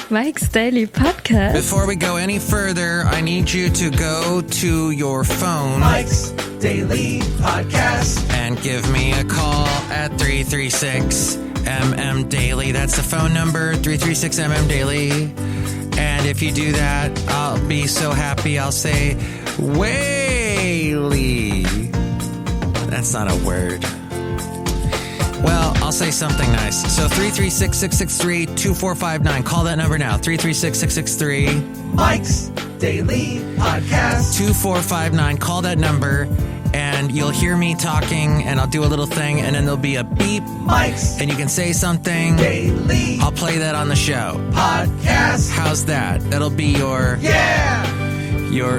Mike's Daily Podcast. Before we go any further, I need you to go to your phone, Mike's Daily Podcast, and give me a call at 336-MM Daily. That's the phone number, 336-MM Daily. And if you do that, I'll be so happy. I'll say, Whaley. That's not a word. Well, I'll say something nice. So 336-663-2459. Call that number now. 336-663. Mike's Daily Podcast. 2459. Call that number, and you'll hear me talking, and I'll do a little thing, and then there'll be a beep. Mike's and you can say something. Daily I'll play that on the show. Podcast. How's that? That'll be your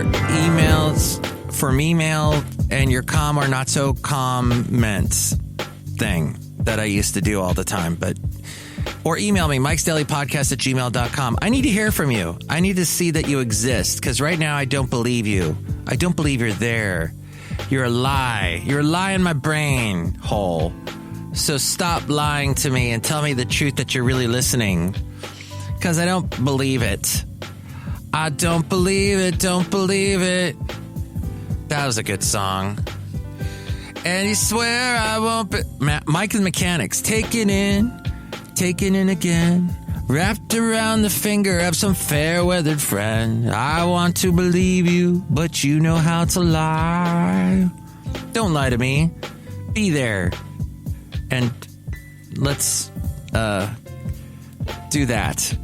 emails from email and your calm or not so comments thing that I used to do all the time. Or email me, MikesDailyPodcast@gmail.com. I need to hear from you. I need to see that you exist, because right now I don't believe you. I don't believe you're there. You're a lie. You're a lie in my brain hole. So stop lying to me and tell me the truth that you're really listening, because I don't believe it. I don't believe it. Don't believe it. That was a good song. And you swear I won't be... Mike and Mechanics. Taken in again. Wrapped around the finger of some fair-weathered friend. I want to believe you, but you know how to lie. Don't lie to me. Be there. And let's do that,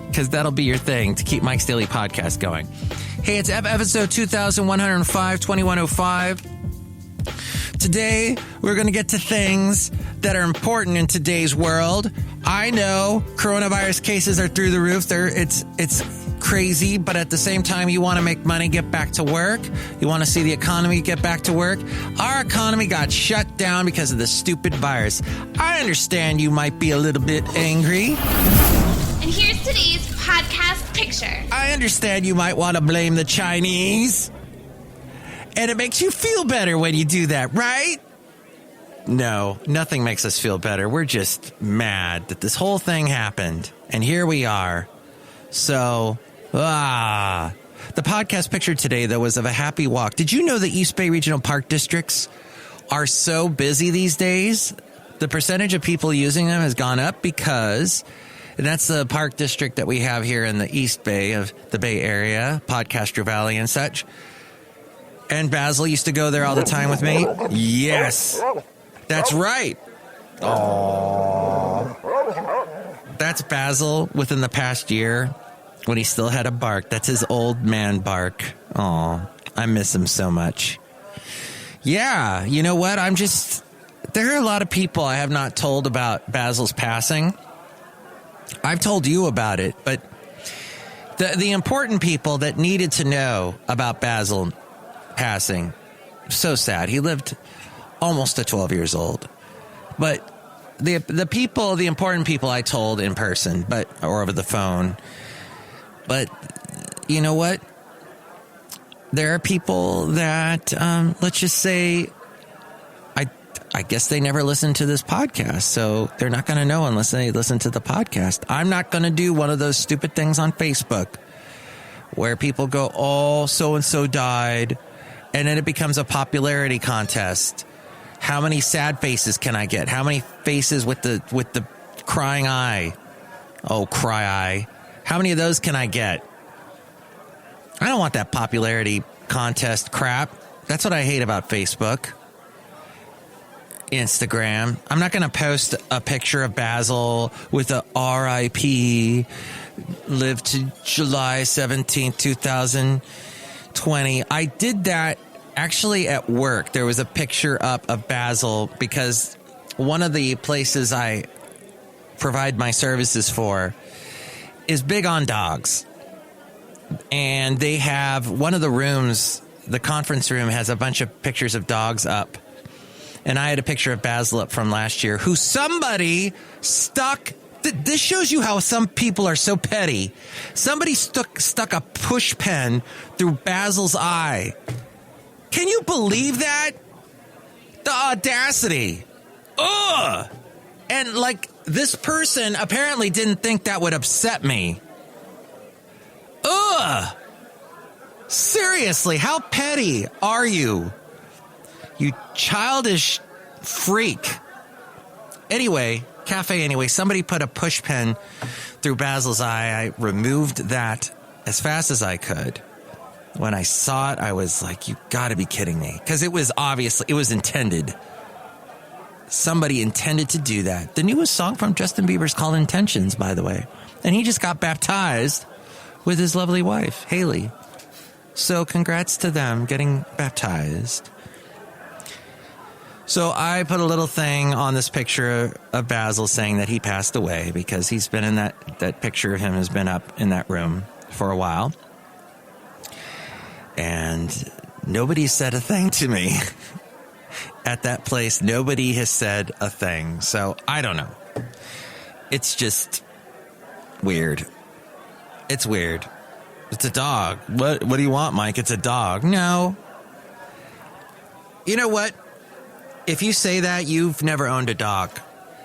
because that'll be your thing to keep Mike's Daily Podcast going. Hey, it's episode 2105, 2105. Today, we're going to get to things that are important in today's world. I know coronavirus cases are through the roof. It's crazy, but at the same time, you want to make money, get back to work. You want to see the economy get back to work. Our economy got shut down because of the stupid virus. I understand you might be a little bit angry. And here's today's podcast picture. I understand you might want to blame the Chinese. And it makes you feel better when you do that, right? No, nothing makes us feel better. We're just mad that this whole thing happened. And here we are. So, the podcast picture today, though, was of a happy walk. Did you know the East Bay Regional Park districts are so busy these days? The percentage of people using them has gone up because... And that's the park district that we have here in the East Bay of the Bay Area, Podcaster Valley and such. And Basil used to go there all the time with me. Yes, that's right. Oh, that's Basil within the past year when he still had a bark. That's his old man bark. Oh, I miss him so much. Yeah, you know what? There are a lot of people I have not told about Basil's passing. I've told you about it, but the important people that needed to know about Basil passing, so sad. He lived almost to 12 years old. But the important people I told in person, or over the phone. But you know what? There are people that, let's just say, I guess they never listened to this podcast, so they're not going to know unless they listen to the podcast. I'm not going to do one of those stupid things on Facebook where people go, oh, so-and-so died, and then it becomes a popularity contest. How many sad faces can I get? How many faces with the crying eye? Oh, cry eye. How many of those can I get? I don't want that popularity contest crap. That's what I hate about Facebook. Instagram. I'm not going to post a picture of Basil with a RIP, lived to July 17th, 2020. I did that actually at work. There was a picture up of Basil because one of the places I provide my services for is big on dogs. And they have one of the rooms, the conference room has a bunch of pictures of dogs up. And I had a picture of Basil up from last year who somebody stuck. This shows you how some people are so petty. Somebody stuck a push pen through Basil's eye. Can you believe that? The audacity. Ugh. And like this person apparently didn't think that would upset me. Ugh! Seriously, how petty are you? You childish freak. Anyway, somebody put a push pen through Basil's eye. I removed that as fast as I could. When I saw it, I was like, you gotta be kidding me. Because it was intended. Somebody intended to do that. The newest song from Justin Bieber's called Intentions, by the way. And he just got baptized with his lovely wife, Haley. So congrats to them getting baptized. So I put a little thing on this picture of Basil saying that he passed away because he's been in that picture of him has been up in that room for a while. And nobody said a thing to me at that place. Nobody has said a thing. So I don't know. It's just weird. It's weird. It's a dog. What do you want, Mike? It's a dog. No. You know what? If you say that, you've never owned a dog.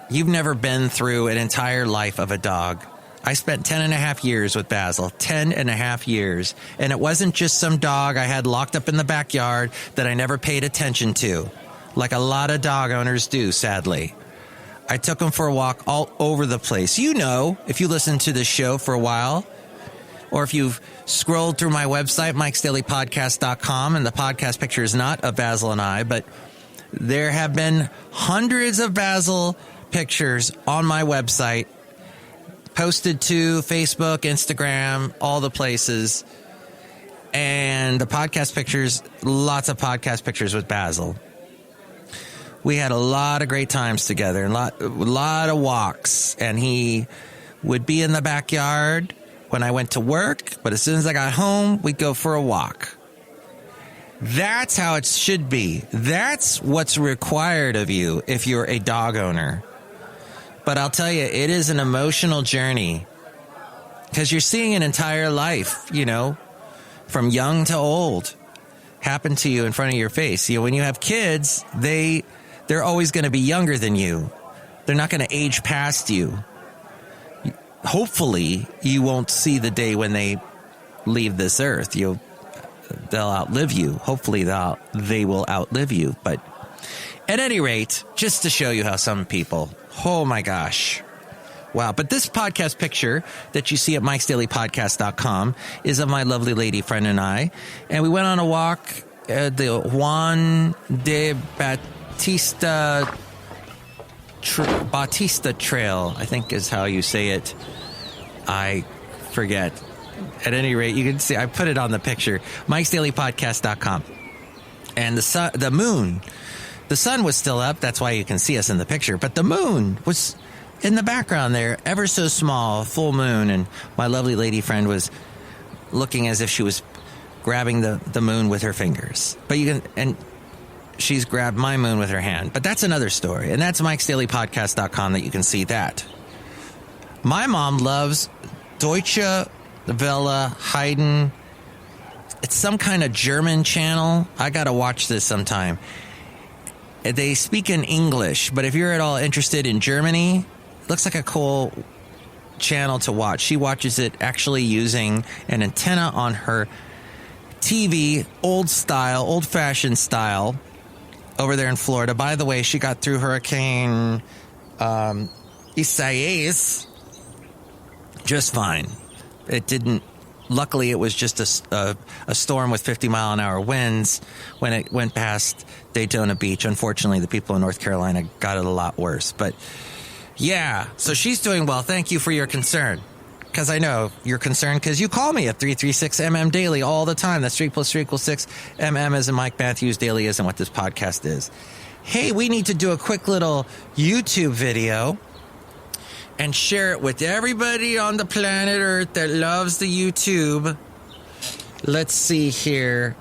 You've never been through an entire life of a dog. I spent 10 and a half years with Basil, 10 and a half years. And it wasn't just some dog I had locked up in the backyard that I never paid attention to, like a lot of dog owners do, sadly. I took him for a walk all over the place. You know, if you listen to this show for a while, or if you've scrolled through my website, MikesDailyPodcast.com, and the podcast picture is not of Basil and I, but there have been hundreds of Basil pictures on my website, posted to Facebook, Instagram, all the places. And the podcast pictures, lots of podcast pictures with Basil. We had a lot of great times together, and a lot of walks. And he would be in the backyard when I went to work, but as soon as I got home, we'd go for a walk. That's how it should be. That's what's required of you if you're a dog owner. But I'll tell you, it is an emotional journey because you're seeing an entire life, you know, from young to old happen to you in front of your face. You know, when you have kids, they're always going to be younger than you. They're not going to age past you. Hopefully, you won't see the day when they leave this earth. They'll outlive you. Hopefully, they will outlive you. But at any rate, just to show you how some people, oh my gosh. Wow. But this podcast picture that you see at MikesDailyPodcast.com is of my lovely lady friend and I. And we went on a walk at the Juan de Bautista Trail, I think is how you say it. I forget. At any rate, you can see, I put it on the picture, MikesDailyPodcast.com. And the sun was still up. That's why you can see us in the picture. But the moon was in the background there, ever so small, full moon. And my lovely lady friend was looking as if she was grabbing the moon with her fingers. And she's grabbed my moon with her hand. But that's another story. And that's MikesDailyPodcast.com that you can see that. My mom loves Deutsche Welle Haydn. It's some kind of German channel. I got to watch this sometime. They speak in English, but if you're at all interested in Germany, it looks like a cool channel to watch. She watches it actually using an antenna on her TV, old-fashioned style, over there in Florida. By the way, she got through Hurricane Isaias just fine. It didn't. Luckily, it was just a storm with 50-mile-an-hour winds when it went past Daytona Beach. Unfortunately, the people in North Carolina got it a lot worse. But, yeah, so she's doing well. Thank you for your concern. Because I know you're concerned because you call me at 336-MM Daily all the time. That's 3 + 3 = 6. MM as in Mike Matthews. Daily isn't what this podcast is. Hey, we need to do a quick little YouTube video and share it with everybody on the planet Earth that loves the YouTube. Let's see here.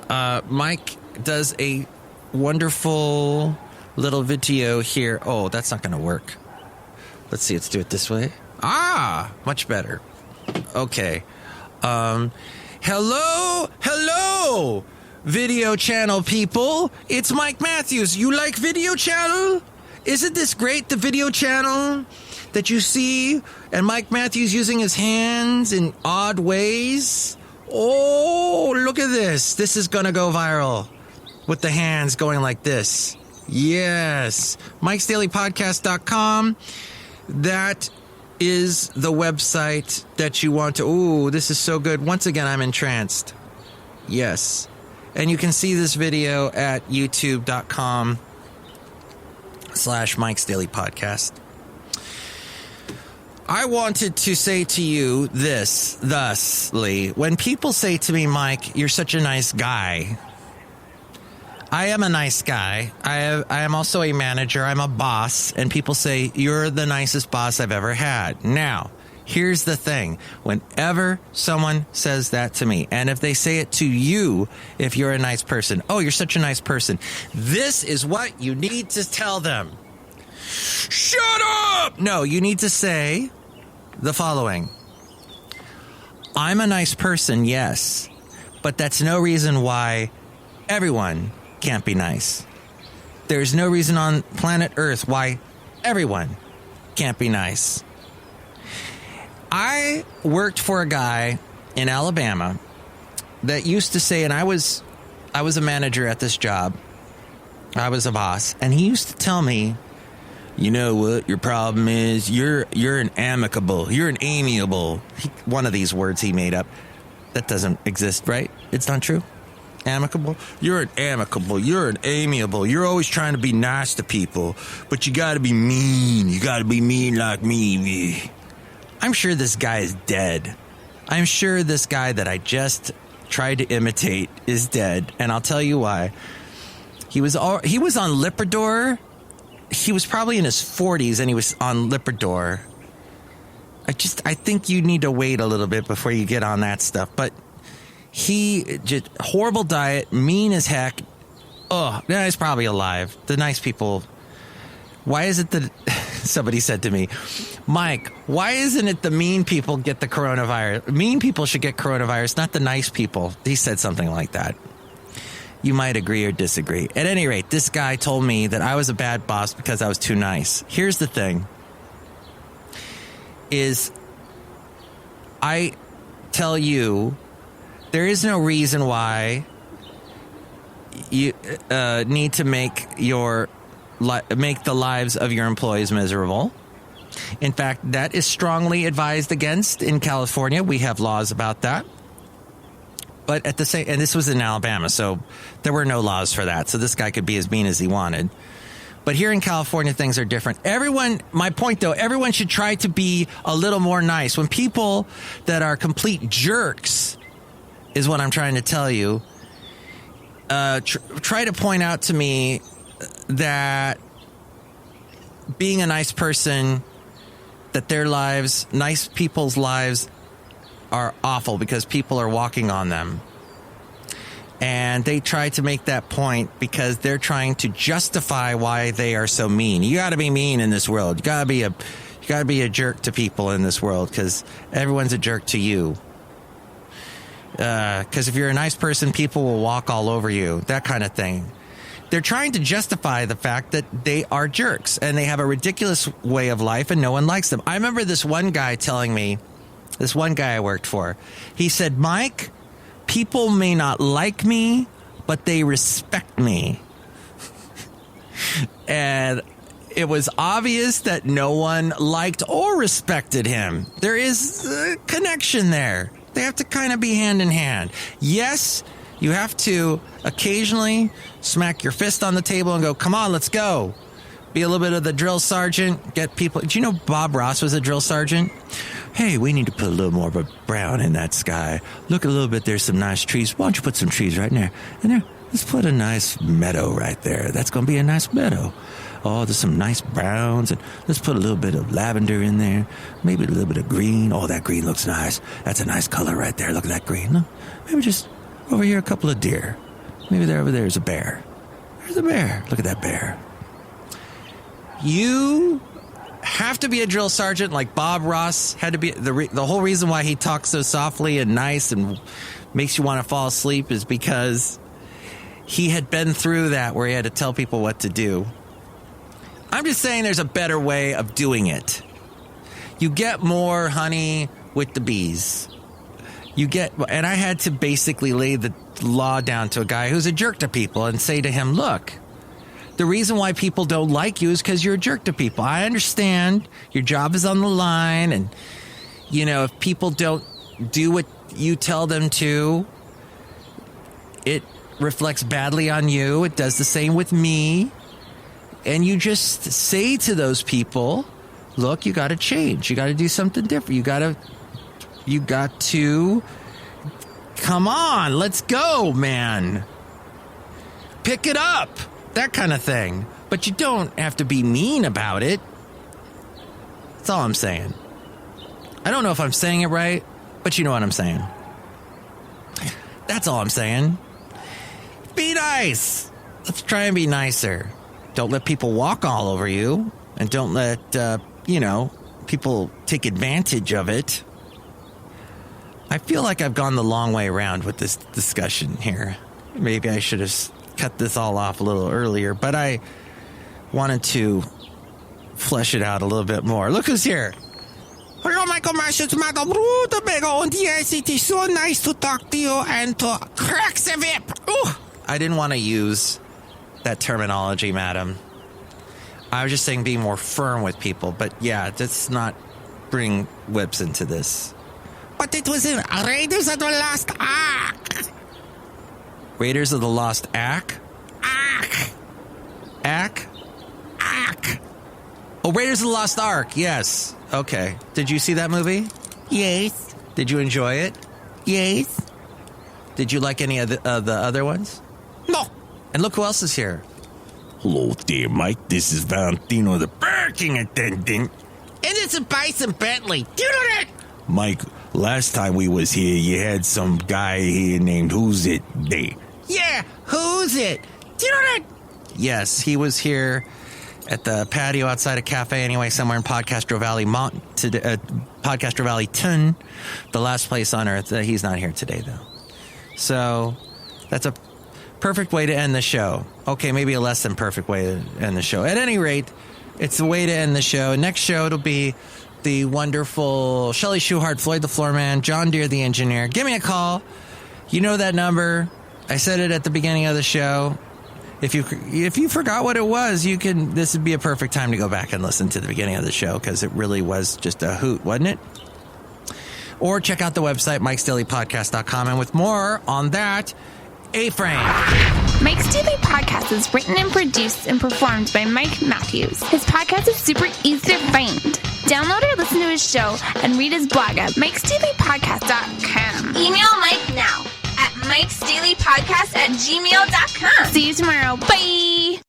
Mike does a wonderful little video here. Oh, that's not going to work. Let's see. Let's do it this way. Ah, much better. Okay. Hello, video channel people. It's Mike Matthews. You like video channel? Isn't this great, the video channel? that you see, and Mike Matthews using his hands in odd ways. Oh, look at this. This is going to go viral with the hands going like this. Yes. MikesDailyPodcast.com. That is the website that you want to. Ooh, this is so good. Once again, I'm entranced. Yes. And you can see this video at youtube.com/MikesDailyPodcast. I wanted to say to you thusly, when people say to me, Mike, you're such a nice guy. I am a nice guy. I am also a manager. I'm a boss. And people say, you're the nicest boss I've ever had. Now, here's the thing. Whenever someone says that to me, and if they say it to you, if you're a nice person, oh, you're such a nice person, this is what you need to tell them. Shut up! No, you need to say the following. I'm a nice person, yes, but that's no reason why everyone can't be nice. There's no reason on planet Earth why everyone can't be nice. I worked for a guy in Alabama that used to say, and I was a manager at this job. I was a boss, and he used to tell me, you know what your problem is? You're an amiable. You're an amiable. One of these words he made up. That doesn't exist, right? It's not true. Amicable. You're an amicable. You're an amiable. You're always trying to be nice to people, but you got to be mean. You got to be mean like me. I'm sure this guy is dead. I'm sure this guy that I just tried to imitate is dead, and I'll tell you why. He was on Lipitor. He was probably in his 40s, and he was on Lipitor. I think you need to wait a little bit before you get on that stuff. But he just horrible diet, mean as heck. Oh, yeah, he's probably alive. The nice people. Why is it that somebody said to me, Mike, why isn't it the mean people get the coronavirus? Mean people should get coronavirus, not the nice people. He said something like that. You might agree or disagree. At any rate, this guy told me that I was a bad boss because I was too nice. Here's the thing. I tell you, there is no reason why you need to make the lives of your employees miserable. In fact, that is strongly advised against in California. We have laws about that. But at the same, and this was in Alabama, so there were no laws for that. So this guy could be as mean as he wanted. But here in California, things are different. My point though, everyone should try to be a little more nice. When people that are complete jerks, is what I'm trying to tell you, try to point out to me that being a nice person, that their lives, nice people's lives, are awful because people are walking on them. And they try to make that point because they're trying to justify why they are so mean. You got to be mean in this world. You got to be a jerk to people in this world because everyone's a jerk to you. Because if you're a nice person, people will walk all over you. That kind of thing. They're trying to justify the fact that they are jerks and they have a ridiculous way of life and no one likes them. I remember this one guy telling me, this one guy I worked for, he said, Mike, people may not like me, but they respect me. And it was obvious that no one liked or respected him. There is a connection there. They have to kind of be hand in hand. Yes, you have to occasionally smack your fist on the table and go, come on, let's go. Be a little bit of the drill sergeant. Get people. Do you know Bob Ross was a drill sergeant? Hey, we need to put a little more of a brown in that sky. Look a little bit. There's some nice trees. Why don't you put some trees right in there? And there, let's put a nice meadow right there. That's going to be a nice meadow. Oh, there's some nice browns. And let's put a little bit of lavender in there. Maybe a little bit of green. Oh, that green looks nice. That's a nice color right there. Look at that green. Look, maybe just over here a couple of deer. Maybe over there is a bear. There's a bear. Look at that bear. You have to be a drill sergeant like Bob Ross had to be. The whole reason why he talks so softly and nice and makes you want to fall asleep is because he had been through that where he had to tell people what to do. I'm just saying there's a better way of doing it. You get more honey with the bees. And I had to basically lay the law down to a guy who's a jerk to people and say to him, look, the reason why people don't like you is because you're a jerk to people. I understand your job is on the line, and, if people don't do what you tell them to, it reflects badly on you. It does the same with me. And you just say to those people, look, you got to change. You got to do something different. You got to, come on, let's go, man. Pick it up. That kind of thing. But you don't have to be mean about it. That's all I'm saying. I don't know if I'm saying it right, but you know what I'm saying. That's all I'm saying. Be nice. Let's try and be nicer. Don't let people walk all over you. And don't let, people take advantage of it. I feel like I've gone the long way around with this discussion here. Maybe I should have cut this all off a little earlier, but I wanted to flesh it out a little bit more. Look who's here. Hello, Michael Marsh. It's Madame Rootabega. And yes, it is so nice to talk to you and to crack the whip. Ooh. I didn't want to use that terminology, madam. I was just saying be more firm with people, but yeah, let's not bring whips into this. But it was in Raiders of the Lost Ark. Raiders of the Lost Ark? Ark? Oh, Raiders of the Lost Ark, yes. Okay. Did you see that movie? Yes. Did you enjoy it? Yes. Did you like any of the other ones? No. And look who else is here. Hello there, Mike. This is Valentino, the parking attendant. And it's a Bison Bentley. Do you know that? Mike, last time we was here, you had some guy here named Who's It Day. Yeah, who's it? Do you know that? Yes, he was here at the patio outside a cafe anyway, somewhere in Podcastro Valley, Podcastro Valley Ton, the last place on earth. He's not here today, though. So that's a perfect way to end the show. Okay, maybe a less than perfect way to end the show. At any rate, it's the way to end the show. Next show, it'll be the wonderful Chely Shoehart, Floyd the Floorman, John Deere the engineer. Give me a call. You know that number. I said it at the beginning of the show. If you forgot what it was, this would be a perfect time to go back and listen to the beginning of the show, because it really was just a hoot, wasn't it? Or check out the website, MikesDailyPodcast.com, and with more on that, A-Frame. Mike's Daily Podcast is written and produced and performed by Mike Matthews. His podcast is super easy to find. Download or listen to his show and read his blog at MikesDailyPodcast.com. Email Mike now at MikesDailyPodcast@gmail.com. See you tomorrow. Bye.